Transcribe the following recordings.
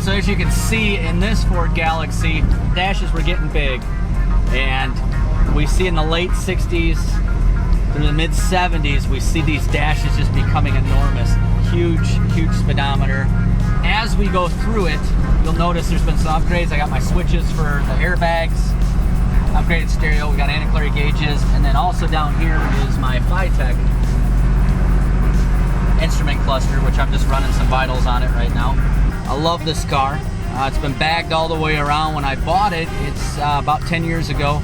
As you can see in this Ford Galaxy, dashes were getting big, and we see in the late 60s through the mid 70s, we see these dashes just becoming enormous. Huge speedometer. As we go through it, you'll notice there's been some upgrades. I got my switches for the airbags, upgraded stereo, we got ancillary gauges, and then also down here is my Fitec instrument cluster, which I'm just running some vitals on it right now. I love this car. It's been bagged all the way around. When I bought it, it's about 10 years ago.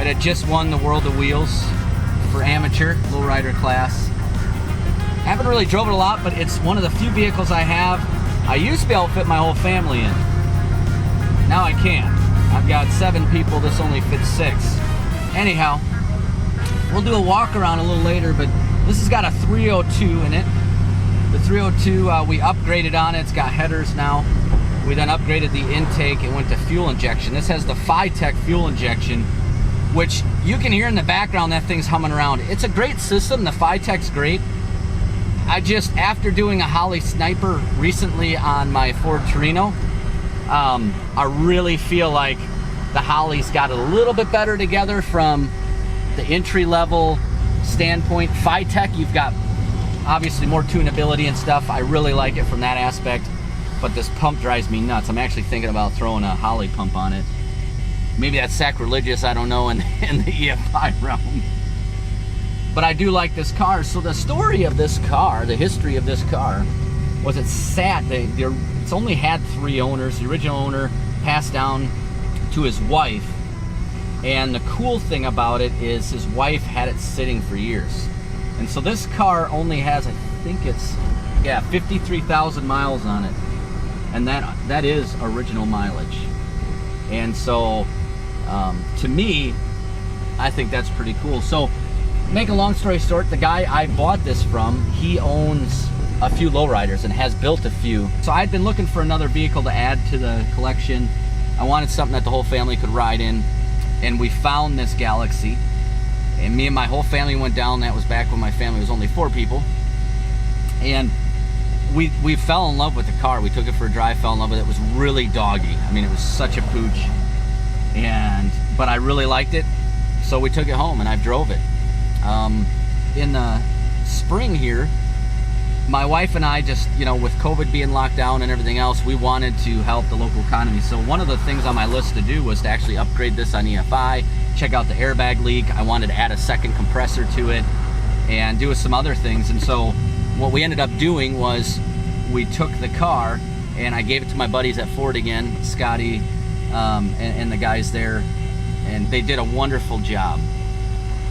It had just won the World of Wheels for amateur lowrider class. Haven't really drove it a lot, but it's one of the few vehicles I have. I used to be able to fit my whole family in. Now I can't. I've got 7 people, this only fits 6. Anyhow, we'll do a walk around a little later, but this has got a 302 in it. The 302, we upgraded on it. It's got headers now. We then upgraded the intake and went to fuel injection. This has the Fitec fuel injection, which you can hear in the background. That thing's humming around. It's a great system. The Fitec's great. I just, after doing a Holly Sniper recently on my Ford Torino, I really feel like the Holly's got a little bit better together from the entry-level standpoint. Fitec, you've got obviously more tunability and stuff. I really like it from that aspect, but this pump drives me nuts. I'm actually thinking about throwing a Holly pump on it. Maybe that's sacrilegious, I don't know, in the EFI realm. But I do like this car. So the story of this car, the history of this car, was it's only had 3 owners. The original owner passed down to his wife, and the cool thing about it is his wife had it sitting for years. And so this car only has, I think it's, 53,000 miles on it. And that is original mileage. And so, to me, I think that's pretty cool. So, make a long story short, the guy I bought this from, he owns a few lowriders and has built a few. So I'd been looking for another vehicle to add to the collection. I wanted something that the whole family could ride in. And we found this Galaxy. And me and my whole family went down. That was back when my family was only 4 people. And we fell in love with the car. We took it for a drive, fell in love with it. It was really doggy. I mean, it was such a pooch. But I really liked it. So we took it home and I drove it. In the spring here, my wife and I just, with COVID being locked down and everything else, we wanted to help the local economy. So one of the things on my list to do was to actually upgrade this on EFI, check out the airbag leak. I wanted to add a second compressor to it and do some other things. And so what we ended up doing was we took the car and I gave it to my buddies at Ford again, Scotty and the guys there, and they did a wonderful job.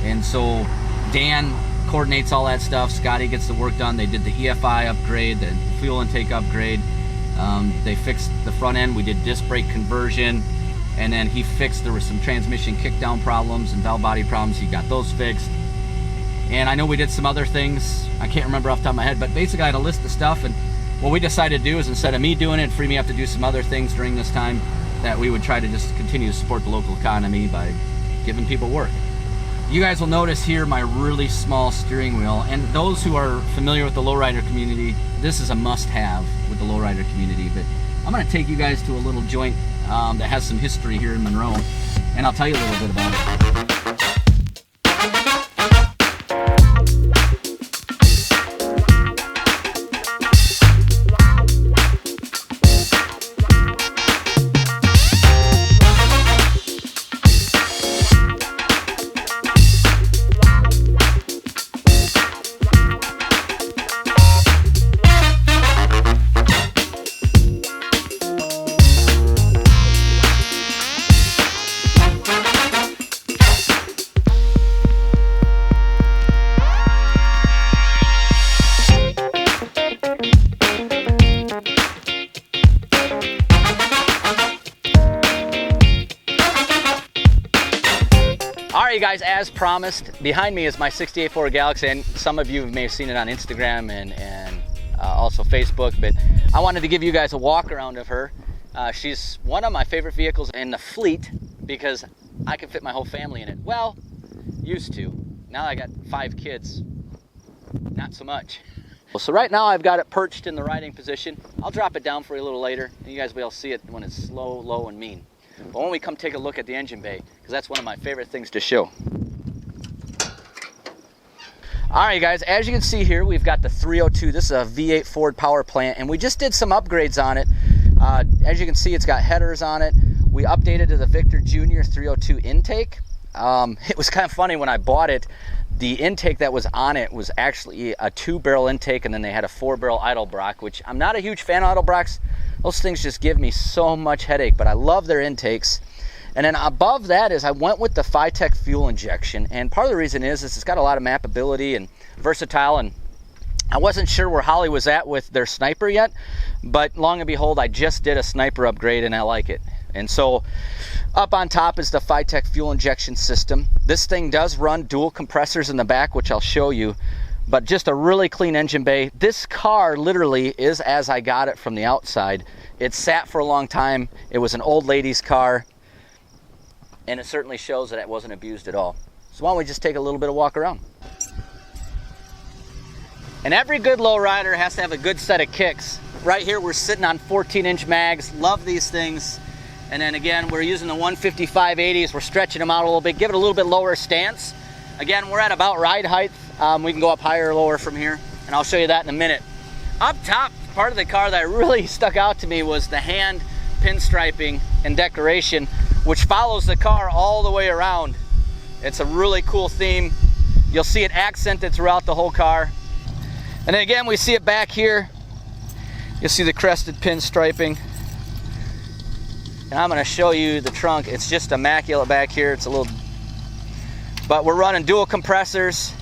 And so Dan coordinates all that stuff. Scotty gets the work done. They did the EFI upgrade, the fuel intake upgrade. They fixed the front end. We did disc brake conversion. And then he fixed, there were some transmission kickdown problems and valve body problems. He got those fixed. And I know we did some other things. I can't remember off the top of my head, but basically I had a list of stuff. And what we decided to do is, instead of me doing it, free me up to do some other things during this time, that we would try to just continue to support the local economy by giving people work. You guys will notice here my really small steering wheel, and those who are familiar with the lowrider community, this is a must-have with the lowrider community. But I'm going to take you guys to a little joint that has some history here in Monroe, and I'll tell you a little bit about it. right, you guys, as promised, behind me is my 68 Ford Galaxy, and some of you may have seen it on Instagram and also Facebook, but I wanted to give you guys a walk around of her. She's one of my favorite vehicles in the fleet because I can fit my whole family in it. Well, used to. Now I got 5 kids, not so much. So right now I've got it perched in the riding position. I'll drop it down for you a little later, and you guys will be able to see it when it's slow, low, and mean. But when we come take a look at the engine bay, because that's one of my favorite things to show. All right, guys, as you can see here, we've got the 302. This is a V8 Ford power plant, and we just did some upgrades on it. As you can see, it's got headers on it. We updated to the Victor Jr. 302 intake. It was kind of funny when I bought it. The intake that was on it was actually a 2-barrel intake, and then they had a 4-barrel Edelbrock, which I'm not a huge fan of Edelbrocks. Those things just give me so much headache, but I love their intakes. And then above that is I went with the Fitec fuel injection, and part of the reason is it's got a lot of mappability and versatile, and I wasn't sure where Holly was at with their Sniper yet, but long and behold, I just did a Sniper upgrade and I like it. And so up on top is the Fitec fuel injection system. This thing does run dual compressors in the back, which I'll show you, but just a really clean engine bay. This car literally is as I got it from the outside. It sat for a long time. It was an old lady's car, and it certainly shows that it wasn't abused at all. So why don't we just take a little bit of walk around. And every good lowrider has to have a good set of kicks. Right here we're sitting on 14-inch mags. Love these things. And then again, we're using the 155/80s. We're stretching them out a little bit, give it a little bit lower stance. Again, we're at about ride height. We can go up higher or lower from here, and I'll show you that in a minute. Up top, part of the car that really stuck out to me was the hand pinstriping and decoration, which follows the car all the way around. It's a really cool theme. You'll see it accented throughout the whole car. And then again, we see it back here. You'll see the crested pinstriping. And I'm gonna show you the trunk. It's just immaculate back here. It's a little, but we're running dual compressors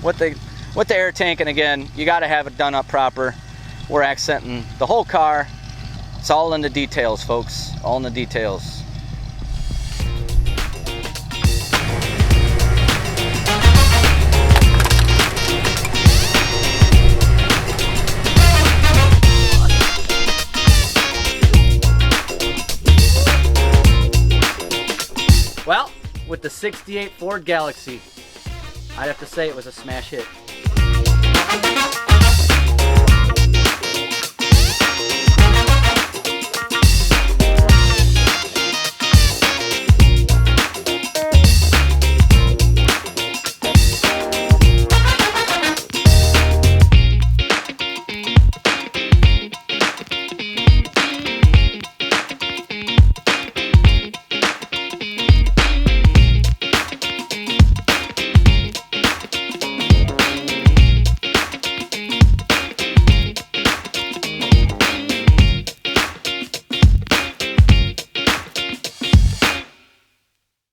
with the air tank, and again, you gotta have it done up proper. We're accenting the whole car. It's all in the details, folks, all in the details. Well, with the 68 Ford Galaxy, I'd have to say it was a smash hit.